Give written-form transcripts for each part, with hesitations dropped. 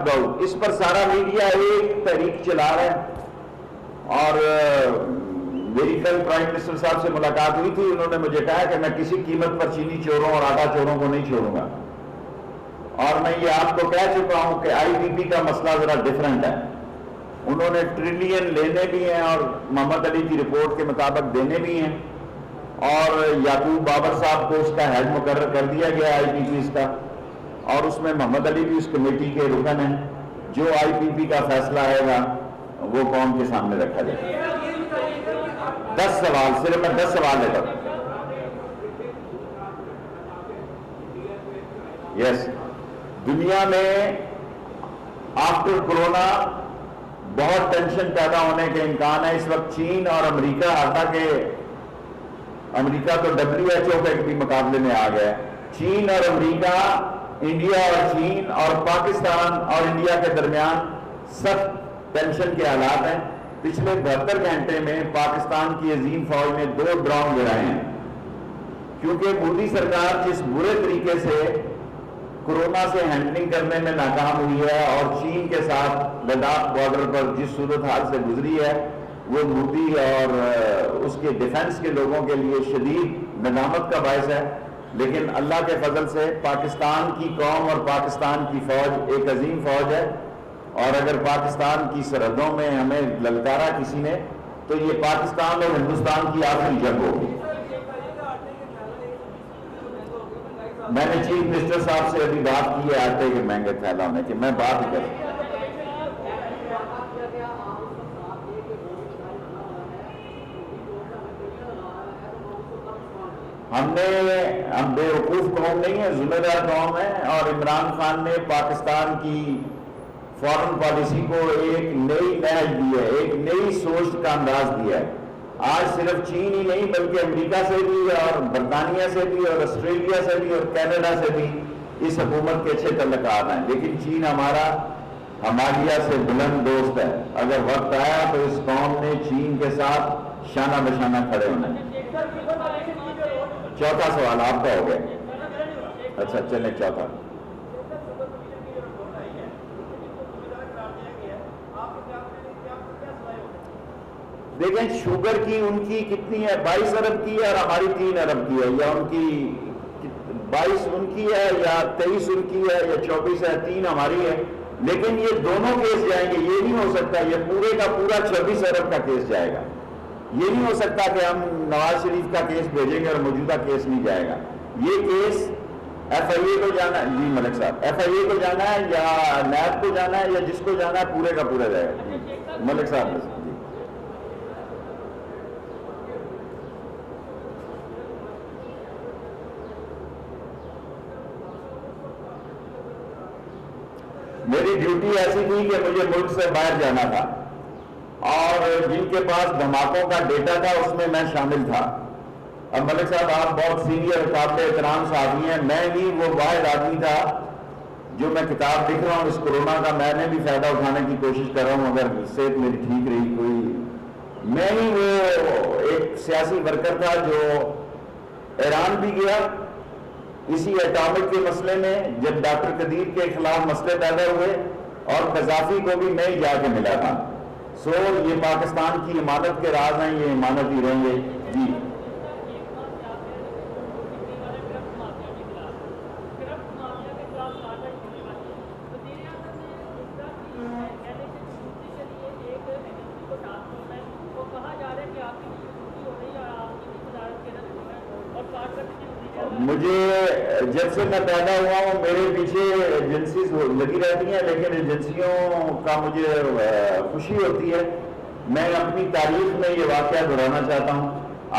اس پر سارا میڈیا ایک تحریک چلا رہا ہے، اور میری کل پرائم منسٹر صاحب سے ملاقات ہوئی تھی، انہوں نے مجھے کہا کہ میں کسی قیمت پر چینی چوروں اور آٹا چوروں کو نہیں چھوڑوں گا، اور میں یہ آپ کو کہہ چکا ہوں کہ آئی پی پی کا مسئلہ ذرا ڈیفرنٹ ہے، انہوں نے ٹریلین لینے بھی ہیں اور محمد علی کی رپورٹ کے مطابق دینے بھی ہیں، اور یعقوب بابر صاحب کو اس کا ہیڈ مقرر کر دیا گیا آئی پی پی کا، اور اس میں محمد علی بھی اس کمیٹی کے رکن ہیں، جو آئی پی پی کا فیصلہ آئے گا وہ قوم کے سامنے رکھا جائے گا۔ 10 سوال، صرف میں 10 سوال لیتا ہوں۔ یس، دنیا میں آفٹر کرونا بہت ٹینشن پیدا ہونے کے امکان ہے۔ اس وقت چین اور امریکہ، حالانکہ امریکہ تو WHO کے بھی مقابلے میں آ گیا ہے، چین اور امریکہ، انڈیا اور چین اور پاکستان اور انڈیا کے درمیان سخت ٹینشن کے حالات ہیں۔ پچھلے 72 گھنٹے میں پاکستان کی عظیم فوج نے 2 ڈرون گرائے ہیں، کیونکہ مودی سرکار جس برے طریقے سے کورونا سے ہینڈلنگ کرنے میں ناکام ہوئی ہے اور چین کے ساتھ لداخ بارڈر پر جس صورتحال سے گزری ہے، وہ مودی اور اس کے ڈیفنس کے لوگوں کے لیے شدید ندامت کا باعث ہے۔ لیکن اللہ کے فضل سے پاکستان کی قوم اور پاکستان کی فوج ایک عظیم فوج ہے، اور اگر پاکستان کی سرحدوں میں ہمیں للکارا کسی نے تو یہ پاکستان اور ہندوستان کی آخری جنگ ہوگی۔ میں نے چیف منسٹر صاحب سے ابھی بات کی ہے آٹے کے مہنگے تھیلا ہونے کی، میں بات ہی کروں۔ ہم بے وقوف قوم نہیں ہے، ذمہ دار قوم ہے، اور عمران خان نے پاکستان کی فارن پالیسی کو ایک نئی نہج دی ہے، ایک نئی سوچ کا انداز دیا ہے۔ آج صرف چین ہی نہیں بلکہ امریکہ سے بھی اور برطانیہ سے بھی اور آسٹریلیا سے بھی اور کینیڈا سے بھی اس حکومت کے اچھے تعلقات ہیں، لیکن چین ہمارا ہمالیہ سے بلند دوست ہے۔ اگر وقت آیا تو اس قوم نے چین کے ساتھ شانہ بشانہ کھڑے ہونا ہے۔ چوتھا سوال آپ کا ہو گیا، اچھا چلیں چوتھا۔ دیکھیں شوگر کی ان کی کتنی ہے، 22 ارب کی ہے اور ہماری 3 ارب کی ہے، یا ان کی 22 ان کی ہے یا 23 ان کی ہے یا 24 ہے، 3 ہماری ہے، لیکن یہ دونوں کیس جائیں گے۔ یہ نہیں ہو سکتا یہ پورے کا پورا 24 ارب کا کیس جائے گا، یہ نہیں ہو سکتا کہ ہم نواز شریف کا کیس بھیجیں گے اور موجودہ کیس نہیں جائے گا۔ یہ کیس ایف آئی اے کو جانا ہے، جی ملک صاحب، ایف آئی اے کو جانا ہے یا نیب کو جانا ہے یا جس کو جانا ہے پورے کا پورا جائے گا۔ ملک صاحب جی، میری ڈیوٹی ایسی تھی کہ مجھے ملک سے باہر جانا تھا، اور جن کے پاس دھماکوں کا ڈیٹا تھا اس میں میں شامل تھا۔ اب ملک صاحب آپ بہت سینئر قابل احترام صحافی ہیں، میں بھی وہ واحد آدمی تھا جو میں کتاب لکھ رہا ہوں اس کورونا کا، میں نے بھی فائدہ اٹھانے کی کوشش کر رہا ہوں اگر صحت میری ٹھیک رہی کوئی، میں ہی وہ ایک سیاسی ورکر تھا جو ایران بھی گیا اسی ایٹامک کے مسئلے میں، جب ڈاکٹر قدیر کے خلاف مسئلے پیدا ہوئے، اور قذافی کو بھی میں ہی جا کے ملا تھا۔ سو یہ پاکستان کی امانت کے راز ہیں، یہ امانت ہی رہیں گے۔ جی مجھے جب سے میں پیدا ہوا ہوں میرے پیچھے ایجنسیز لگی رہتی ہیں، لیکن ایجنسیوں کا مجھے خوشی ہوتی ہے۔ میں اپنی تاریخ میں یہ واقعہ دہرانا چاہتا ہوں۔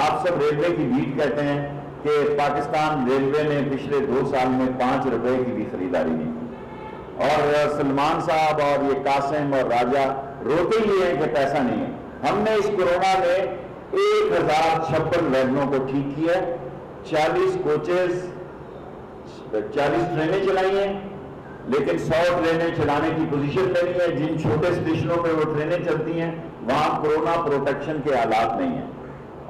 آپ سب ریلوے کی بھیڑ کہتے ہیں کہ پاکستان ریلوے نے پچھلے 2 سال میں 5 روپے کی بھی خریداری نہیں کی، اور سلمان صاحب اور یہ قاسم اور راجہ روتے ہی ہیں کہ پیسہ نہیں ہے۔ ہم نے اس کورونا میں 1056 ویگنوں کو ٹھیک کیا، 40 کوچز، 40 ٹرینیں چلائی ہیں، لیکن 100 ٹرینیں چلانے کی پوزیشن میں نہیں ہے۔ جن چھوٹے اسٹیشنوں پہ وہ ٹرینیں چلتی ہیں وہاں کورونا پروٹیکشن کے آلات نہیں ہیں،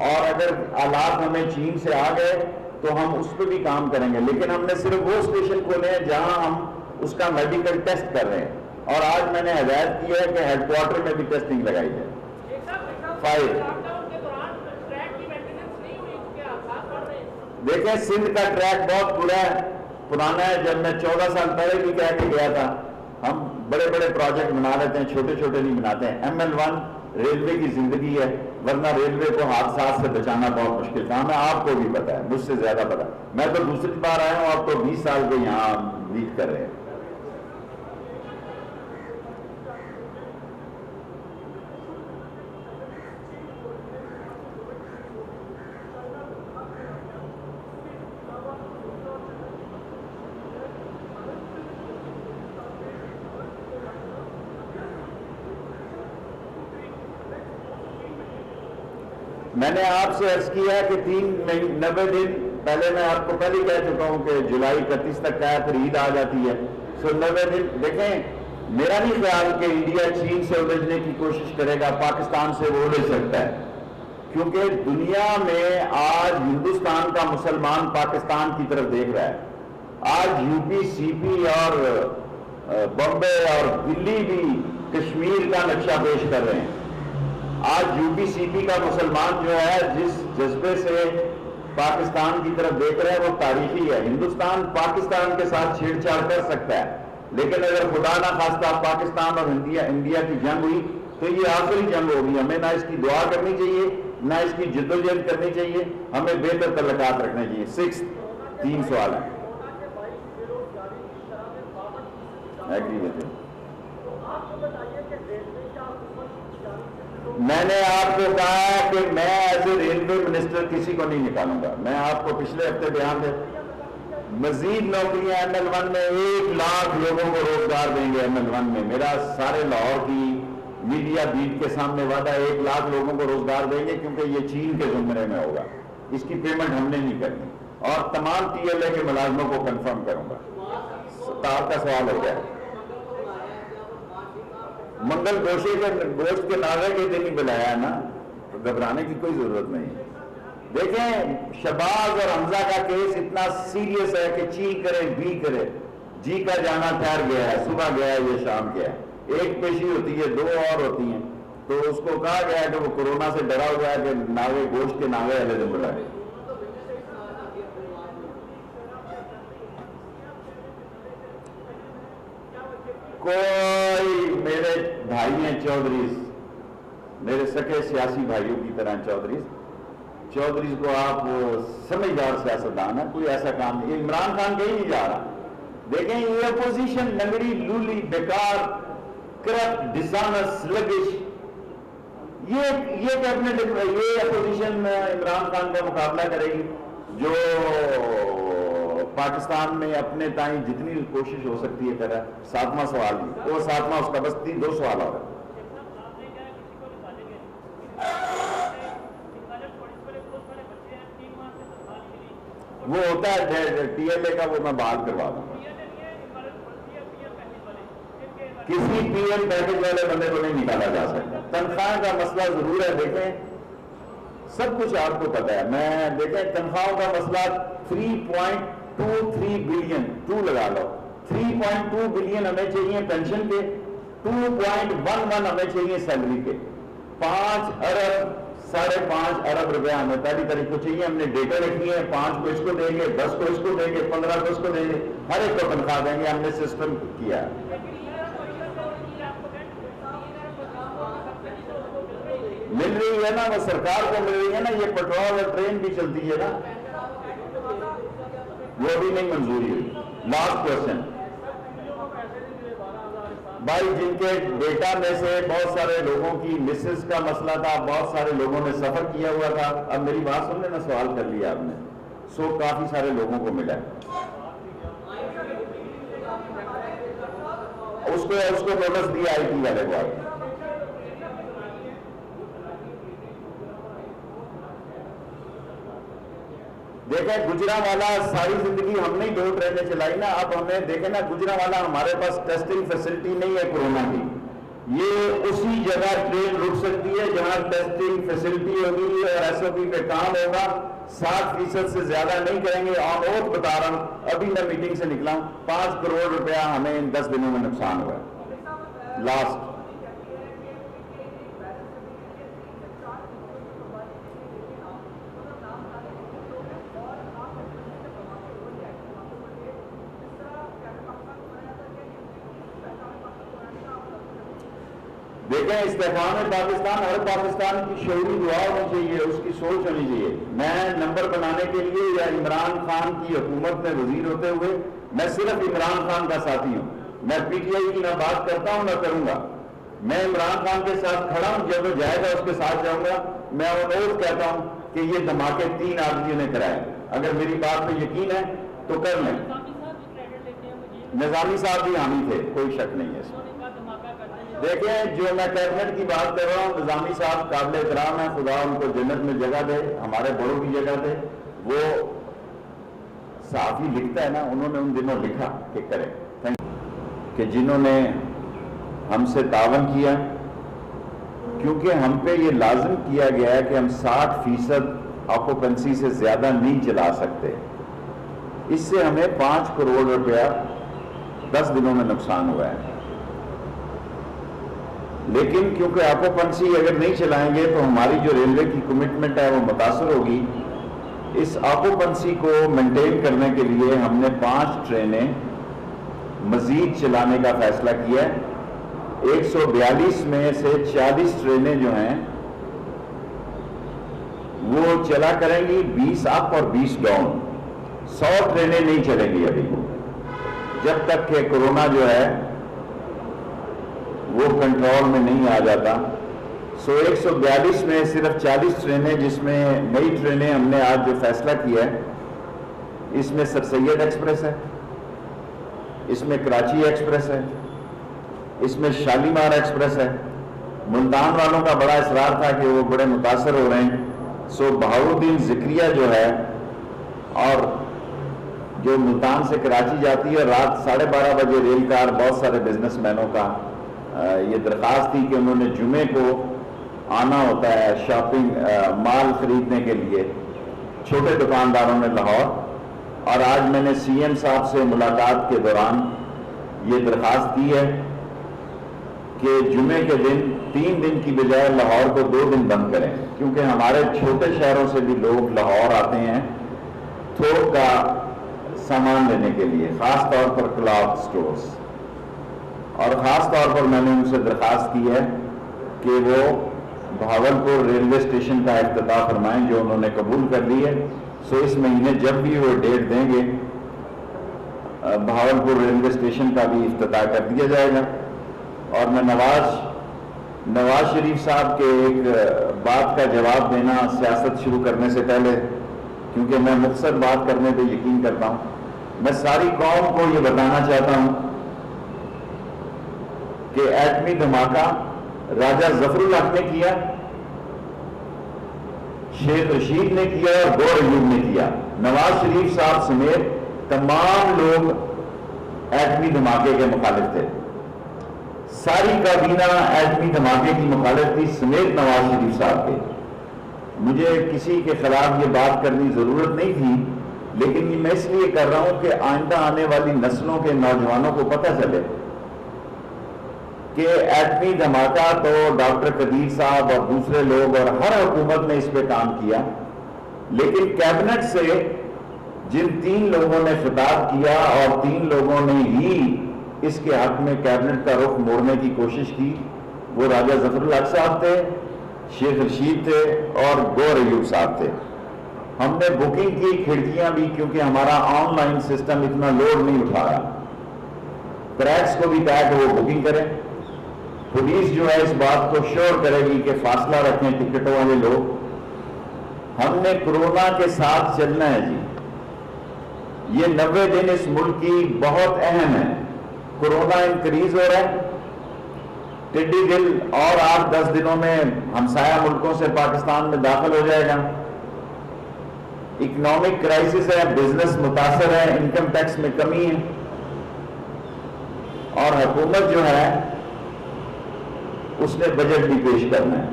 اور اگر آلات ہمیں چین سے آ گئے تو ہم اس پہ بھی کام کریں گے، لیکن ہم نے صرف وہ اسٹیشن کھولے ہیں جہاں ہم اس کا میڈیکل ٹیسٹ کر رہے ہیں۔ اور آج میں نے ہدایت کی ہے کہ ہیڈ کوارٹر میں بھی ٹیسٹنگ لگائی جائے. 5 دیکھیں سندھ کا ٹریک بہت پرانا ہے. جب میں 14 سال پہلے بھی کہہ کے گیا تھا ہم بڑے بڑے پروجیکٹ بنا لیتے ہیں, چھوٹے چھوٹے نہیں بناتے ہیں. ML1 ریلوے کی زندگی ہے, ورنہ ریلوے کو حادثات سے بچانا بہت مشکل کام ہے. آپ کو بھی پتا ہے, مجھ سے زیادہ پتا. میں تو دوسری بار آیا ہوں, آپ تو 20 سال کے یہاں لیڈ کر رہے ہیں. میں نے آپ سے عرض کیا کہ 90 دن پہلے, میں آپ کو پہلے کہہ چکا ہوں کہ جولائی 31 تک کا ہے, پھر عید آ جاتی ہے. 90 دن دیکھیں, میرا نہیں خیال کہ انڈیا چین سے الجھنے کی کوشش کرے گا, پاکستان سے وہ الجھ سکتا ہے. کیونکہ دنیا میں آج ہندوستان کا مسلمان پاکستان کی طرف دیکھ رہا ہے. آج UP CP اور بمبے اور دلی بھی کشمیر کا نقشہ پیش کر رہے ہیں. آج UP CP کا مسلمان جو ہے جس جذبے سے پاکستان کی طرف دیکھ رہے ہیں وہ تاریخی ہے. ہندوستان پاکستان کے ساتھ چھیڑ چھاڑ کر سکتا ہے, لیکن اگر خدا نہ خواستہ پاکستان اور انڈیا کی جنگ ہوئی تو یہ آخری جنگ ہوگی. ہمیں نہ اس کی دعا کرنی چاہیے, نہ اس کی جدوجہد کرنی چاہیے, ہمیں بہتر تعلقات رکھنے چاہیے. 6 3 سوال ہیں. میں نے آپ کو کہا کہ میں ایز اے ریلوے منسٹر کسی کو نہیں نکالوں گا. میں آپ کو پچھلے ہفتے بیان دے, مزید نوکریاں ML1 میں 1 لاکھ لوگوں کو روزگار دیں گے. ML1 میں میرا سارے لاہور کی میڈیا بیٹ کے سامنے وعدہ ہے, 1 لاکھ لوگوں کو روزگار دیں گے, کیونکہ یہ چین کے زمرے میں ہوگا. اس کی پیمنٹ ہم نے نہیں کرنی, اور تمام TLA کے ملازموں کو کنفرم کروں گا. آپ کا سوال ہو گیا. منگل گوشت کے ناغے کے دن ہی بلایا ہے نا, تو گھبرانے کی کوئی ضرورت نہیں. دیکھیں شہباز اور حمزہ کا کیس اتنا سیریس ہے کہ چی کرے بھی کرے, جی کا جانا ٹھہر گیا ہے, صبح گیا ہے, یہ شام گیا ہے. 1 پیشی ہوتی ہے, 2 اور ہوتی ہیں. تو اس کو کہا گیا ہے کہ وہ کورونا سے ڈرا ہوا ہے کہ ناغے گوشت کے ناغے والے دن بلائے. کوئی میرے بھائی ہیں چودھریز, میرے سکے سیاسی بھائیوں کی طرح چودھریز کو آپ سمجھدار سیاستدان ہے, کوئی ایسا کام نہیں. عمران خان کہیں نہیں جا رہا. دیکھیں یہ اپوزیشن لنگڑی لولی بیکار کرپٹ ڈسانس سلگش, یہ کیبنٹ, یہ اپوزیشن عمران خان کا مقابلہ کرے گی جو پاکستان میں اپنے تائیں جتنی کوشش ہو سکتی ہے کرا. 7واں سوال بھی, وہ 7واں اس کا بس 2 سوال اور ہے. وہ ہوتا ہے TLA کا, وہ میں بات کروا دوں گا. کسی PM پیکج والے بندے کو نہیں نکالا جا سکتا. تنخواہ کا مسئلہ ضرور ہے. دیکھیں سب کچھ آپ کو پتا ہے. میں دیکھیں تنخواہوں کا مسئلہ 3.23 بلین, 2 لگا لو, 3.2 بلین ہمیں چاہیے پینشن کے, 2.11 ہمیں چاہیے سیلری کے, 5 ارب 5.5 ارب روپے ہمیں پہلی تاریخ کو چاہیے. ہم نے ڈیٹا رکھی ہے, 5 کو اس کو دیں گے, 10 کو اس کو دیں گے, 15 کو اس کو دیں گے, ہر ایک کو تنخواہ دیں گے. ہم نے سسٹم کیا ہے. مل رہی ہے نا, وہ سرکار کو مل رہی ہے نا. یہ پیٹرول اور ٹرین بھی چلتی ہے نا, وہ بھی نہیں منظوری ہوئی. لاسٹ کوشچن بھائی, جن کے ڈیٹا میں سے بہت سارے لوگوں کی مسز کا مسئلہ تھا, بہت سارے لوگوں نے سفر کیا ہوا تھا. اب میری بات سن لینا, سوال کر لیا آپ نے. کافی سارے لوگوں کو ملا ہے. اس کو نوٹس دیا IT والے کو. دیکھیں گجرانوالا ساری زندگی ہم نے دو ٹرینیں چلائی نا. اب ہمیں دیکھیں نا, گجرانوالا ہمارے پاس ٹیسٹنگ فیسلٹی نہیں ہے کورونا کی. یہ اسی جگہ ٹرین رک سکتی ہے جہاں ٹیسٹنگ فیسلٹی ہوگی اور SOP پہ کام ہوگا. 60% سے زیادہ نہیں کریں گے. آن اوتھ بتا رہا ہوں, ابھی میں میٹنگ سے نکلا ہوں, 5 کروڑ روپیہ ہمیں ان 10 دنوں میں نقصان ہوا ہے. لاسٹ دیکھیں، استحکام پاکستان ہر پاکستان کی شعوری دعا ہونی چاہیے، اس کی سوچ ہونی چاہیے۔ میں نمبر بنانے کے لیے یا عمران خان کی حکومت میں وزیر ہوتے ہوئے میں صرف عمران خان کا ساتھی ہوں۔ میں پی ٹی آئی کی نہ بات کرتا ہوں نہ کروں گا۔ میں عمران خان کے ساتھ کھڑا ہوں، جب وہ جائے گا اس کے ساتھ جاؤں گا۔ میں انوز کہتا ہوں کہ یہ دھماکے 3 آدمیوں نے کرائے، اگر میری بات پہ یقین ہے تو کر لیں۔ نظامی صاحب بھی حامی تھے، کوئی شک نہیں ہے اس میں۔ دیکھیں، جو میں کیبنٹ کی بات کر رہا ہوں، نظامی صاحب قابل احترام ہیں، خدا ان کو جنت میں جگہ دے، ہمارے بڑوں کی جگہ دے۔ وہ صحافی لکھتا ہے نا، انہوں نے ان دنوں لکھا کہ کریں کہ جنہوں نے ہم سے تعاون کیا، کیونکہ ہم پہ یہ لازم کیا گیا ہے کہ ہم 60% آکوپنسی سے زیادہ نہیں چلا سکتے، اس سے ہمیں 5 کروڑ روپیہ 10 دنوں میں نقصان ہوا ہے۔ لیکن کیونکہ آکوپنسی اگر نہیں چلائیں گے تو ہماری جو ریلوے کی کمٹمنٹ ہے وہ متاثر ہوگی۔ اس آکوپنسی کو مینٹین کرنے کے لیے ہم نے 5 ٹرینیں مزید چلانے کا فیصلہ کیا ہے۔ 142 میں سے 40 ٹرینیں جو ہیں وہ چلا کریں گی 20 اپ اور 20 ڈاؤن۔ 100 ٹرینیں نہیں چلیں گی ابھی، جب تک کہ کورونا جو ہے وہ کنٹرول میں نہیں آ جاتا۔ 142 میں صرف 40 ٹرینیں، جس میں نئی ٹرینیں ہم نے آج جو فیصلہ کیا ہے، اس میں سر سید ایکسپریس ہے، اس میں کراچی ایکسپریس ہے، اس میں شالیمار ایکسپریس ہے۔ ملتان والوں کا بڑا اصرار تھا کہ وہ بڑے متاثر ہو رہے ہیں، بہاؤالدین ذکریہ جو ہے، اور جو ملتان سے کراچی جاتی ہے، رات 12:30 بجے ریل کار، بہت سارے بزنس مینوں کا یہ درخواست تھی کہ انہوں نے جمعے کو آنا ہوتا ہے شاپنگ مال خریدنے کے لیے، چھوٹے دکانداروں نے لاہور، اور آج میں نے سی ایم صاحب سے ملاقات کے دوران یہ درخواست کی ہے کہ جمعے کے دن 3 دن کی بجائے لاہور کو 2 دن بند کریں، کیونکہ ہمارے چھوٹے شہروں سے بھی لوگ لاہور آتے ہیں تھوک کا سامان لینے کے لیے، خاص طور پر کلاتھ سٹورز۔ اور خاص طور پر میں نے ان سے درخواست کی ہے کہ وہ بھاولپور ریلوے اسٹیشن کا افتتاح فرمائیں، جو انہوں نے قبول کر لی ہے۔ اس مہینے جب بھی وہ ڈیٹ دیں گے، بھاولپور ریلوے اسٹیشن کا بھی افتتاح کر دیا جائے گا۔ اور میں نواز شریف صاحب کے ایک بات کا جواب دینا سیاست شروع کرنے سے پہلے، کیونکہ میں مختصر بات کرنے پہ یقین کرتا ہوں، میں ساری قوم کو یہ بتانا چاہتا ہوں کہ ایٹمی دھماکہ راجہ ظفر الحق نے کیا، شیخ رشید نے کیا اور گور ایوب نے کیا۔ نواز شریف صاحب سمیت تمام لوگ ایٹمی دھماکے کے مخالف تھے، ساری کابینہ ایٹمی دھماکے کی مخالف تھی سمیت نواز شریف صاحب کے۔ مجھے کسی کے خلاف یہ بات کرنی ضرورت نہیں تھی، لیکن یہ میں اس لیے کر رہا ہوں کہ آئندہ آنے والی نسلوں کے نوجوانوں کو پتہ چلے کہ ایٹمی دھماکہ تو ڈاکٹر قدیر صاحب اور دوسرے لوگ اور ہر حکومت نے اس پہ کام کیا، لیکن کیبنٹ سے جن 3 لوگوں نے خطاب کیا اور 3 لوگوں نے ہی اس کے حق میں کیبنٹ کا رخ موڑنے کی کوشش کی، وہ راجہ ظفر الحق صاحب تھے، شیخ رشید تھے اور گور ایوب صاحب تھے۔ ہم نے بکنگ کی کھڑکیاں بھی، کیونکہ ہمارا آن لائن سسٹم اتنا لوڈ نہیں اٹھا رہا، کریکس کو بھی کہا کہ وہ بکنگ کریں۔ پولیس جو ہے اس بات کو شور کرے گی کہ فاصلہ رکھیں ٹکٹوں والے لوگ۔ ہم نے کورونا کے ساتھ چلنا ہے جی، یہ 90 دن اس ملک کی بہت اہم ہے۔ کورونا انکریز ہو رہا ہے، ٹڈی دل اور 8-10 دنوں میں ہمسایہ ملکوں سے پاکستان میں داخل ہو جائے گا، اکنامک کرائسس ہے، بزنس متاثر ہے، انکم ٹیکس میں کمی ہے، اور حکومت جو ہے اس نے بجٹ بھی پیش کرنا ہے۔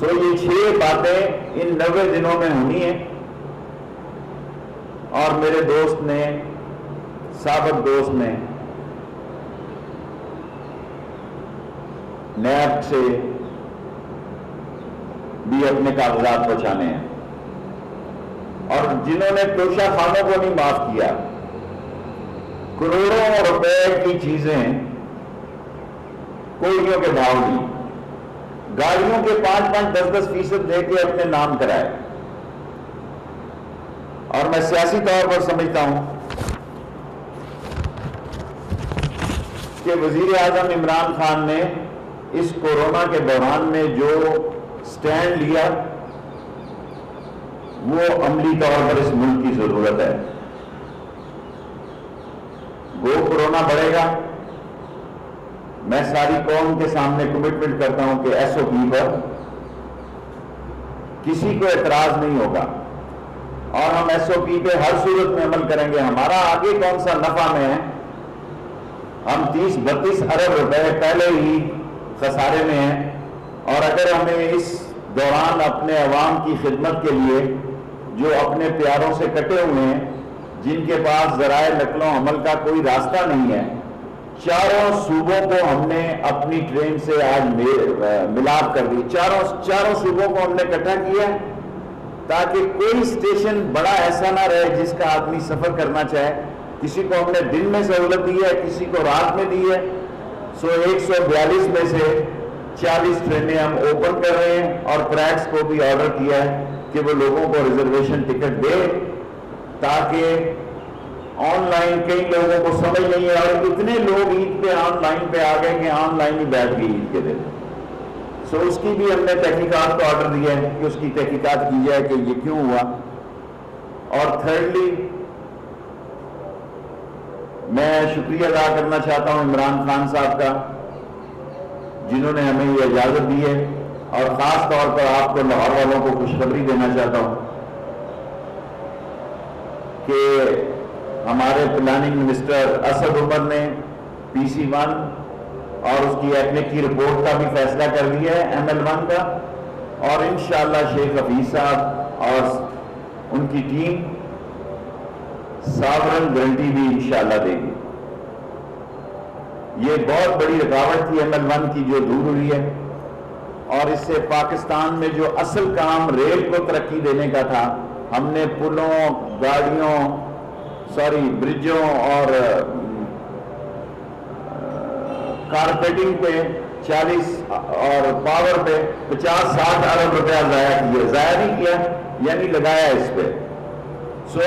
یہ 6 باتیں ان 90 دنوں میں ہونی ہیں، اور میرے دوست نے، سابق دوست نے نیب سے بھی اپنے کاغذات بچانے ہیں، اور جنہوں نے توشہ خانوں کو نہیں معاف کیا، کروڑوں روپے کی چیزیں کوئیوں کے بھاؤ دی، گاڑیوں کے 5-10% دے کے اپنے نام کرائے. اور میں سیاسی طور پر سمجھتا ہوں کہ وزیر اعظم عمران خان نے اس کورونا کے دوران میں جو سٹینڈ لیا وہ عملی طور پر اس ملک کی ضرورت ہے. وہ کورونا بڑھے گا، میں ساری قوم کے سامنے کمٹمنٹ کرتا ہوں کہ ایس او پی پر کسی کو اعتراض نہیں ہوگا، اور ہم ایس او پی پہ ہر صورت میں عمل کریں گے. ہمارا آگے کون سا نفع میں ہے؟ ہم 30-32 ارب روپے پہلے ہی خسارے میں ہیں، اور اگر ہمیں اس دوران اپنے عوام کی خدمت کے لیے جو اپنے پیاروں سے کٹے ہوئے ہیں، جن کے پاس ذرائع نقل و حمل کا کوئی راستہ نہیں ہے، چاروں صوبوں کو ہم نے اپنی ٹرین سے آج ملاپ کر دی. چاروں صوبوں کو ہم نے اکٹھا کیا تاکہ کوئی اسٹیشن بڑا ایسا نہ رہے جس کا آدمی سفر کرنا چاہے. کسی کو ہم نے دن میں سہولت دی ہے، کسی کو رات میں دی ہے. 142 میں سے 40 ٹرینیں ہم اوپن کر رہے ہیں، اور پریکس کو بھی آرڈر کیا ہے کہ وہ لوگوں کو ریزرویشن ٹکٹ دے، تاکہ آن لائن کئی لوگوں کو سمجھ نہیں ہے، اور اتنے لوگ عید پہ آن لائن پہ آ گئے کہ آن لائن ہی بیٹھ گئی عید کے دن. اس کی بھی ہم نے تحقیقات کو آرڈر دیا ہے کہ اس کی تحقیقات کی جائے کہ یہ کیوں ہوا. اور تھرڈلی میں شکریہ ادا کرنا چاہتا ہوں عمران خان صاحب کا، جنہوں نے ہمیں یہ اجازت دی ہے، اور خاص طور پر آپ کو لاہور والوں کو خوشخبری دینا چاہتا ہوں کہ ہمارے پلاننگ منسٹر اسد عمر نے PC-1 اور اس کی ایٹمک کی رپورٹ کا بھی فیصلہ کر لیا ہے، ML-1 کا، اور انشاءاللہ شیخ حفیظ صاحب اور ان کی ٹیم ساورن گارنٹی بھی انشاءاللہ دے گی. یہ بہت بڑی رکاوٹ تھی ML-1 کی جو دور ہوئی ہے، اور اس سے پاکستان میں جو اصل کام ریل کو ترقی دینے کا تھا، ہم نے پلوں، گاڑیوں، برجوں اور کارپیٹنگ پہ 40 اور پاور پہ 50-60 ارب روپیہ ضائع نہیں کیا، یعنی لگایا اس پہ.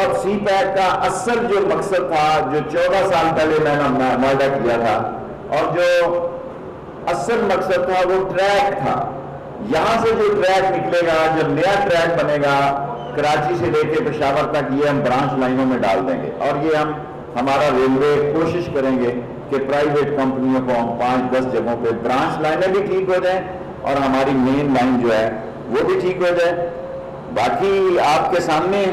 اب سی پیک کا اصل جو مقصد تھا، جو 14 سال پہلے میں نے معاہدہ کیا تھا، اور جو اصل مقصد تھا وہ ٹریک تھا. یہاں سے جو ٹریک نکلے گا، جب نیا ٹریک بنے گا کراچی سے لے کے پشاور تک، یہ ہم برانچ لائنوں میں ڈال دیں گے. اور یہ ہمارا ریلوے کوشش کریں گے کہ پرائیویٹ کمپنیوں کو ہم 5-10 جگہوں پہ برانچ لائنیں بھی ٹھیک ہو جائیں، اور ہماری مین لائن جو ہے وہ بھی ٹھیک ہو جائے. باقی آپ کے سامنے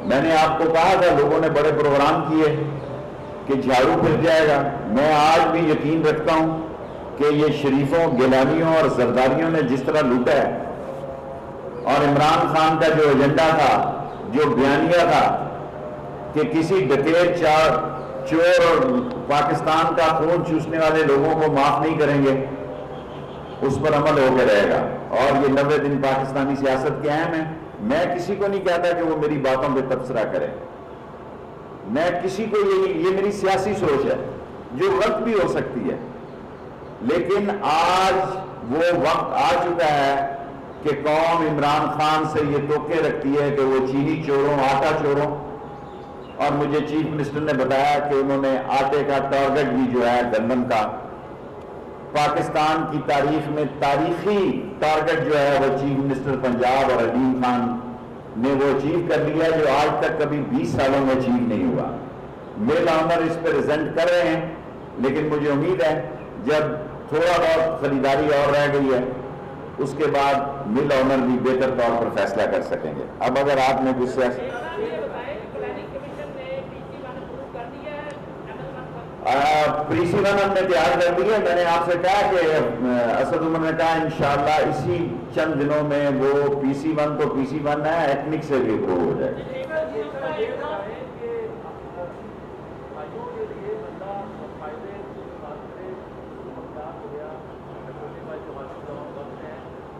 میں نے آپ کو کہا تھا، لوگوں نے بڑے پروگرام کیے کہ جھاڑو پھر جائے گا. میں آج بھی یقین رکھتا ہوں کہ یہ شریفوں، گیلانیوں اور زرداریوں نے جس طرح لوٹا ہے، اور عمران خان کا جو ایجنڈا تھا، جو بیانیہ تھا کہ کسی ڈکیت، چور اور پاکستان کا خون چوسنے والے لوگوں کو معاف نہیں کریں گے، اس پر عمل ہو کے رہے گا. اور یہ 90 دن پاکستانی سیاست کے اہم ہیں. میں کسی کو نہیں کہتا کہ وہ میری باتوں پہ تبصرہ کرے، میں کسی کو یہ میری سیاسی سوچ ہے جو غلط بھی ہو سکتی ہے، لیکن آج وہ وقت آ چکا ہے کہ قوم عمران خان سے یہ توقع رکھتی ہے کہ وہ چینی چوروں، آٹا چوروں، اور مجھے چیف منسٹر نے بتایا کہ انہوں نے آٹے کا ٹارگٹ بھی جو ہے گندم کا، پاکستان کی تاریخ میں تاریخی ٹارگٹ جو ہے وہ چیف منسٹر پنجاب اور علیم خان نے وہ اچیو کر لیا، جو آج تک کبھی 20 سالوں میں اچیو نہیں ہوا. مل آنر اس پہ ریزنٹ کر رہے ہیں، لیکن مجھے امید ہے جب تھوڑا بہت خریداری اور رہ گئی ہے اس کے بعد مل آنر بھی بہتر طور پر فیصلہ کر سکیں گے. اب اگر آپ نے کچھ PC-1 ہم نے تیار کر دی ہے. میں نے آپ سے کہا کہ اسد عمر نے کہا انشاءاللہ اسی چند دنوں میں وہ PC-1 تو PC-1 ہے، ایٹمک سے بھی اپروو ہو جائے.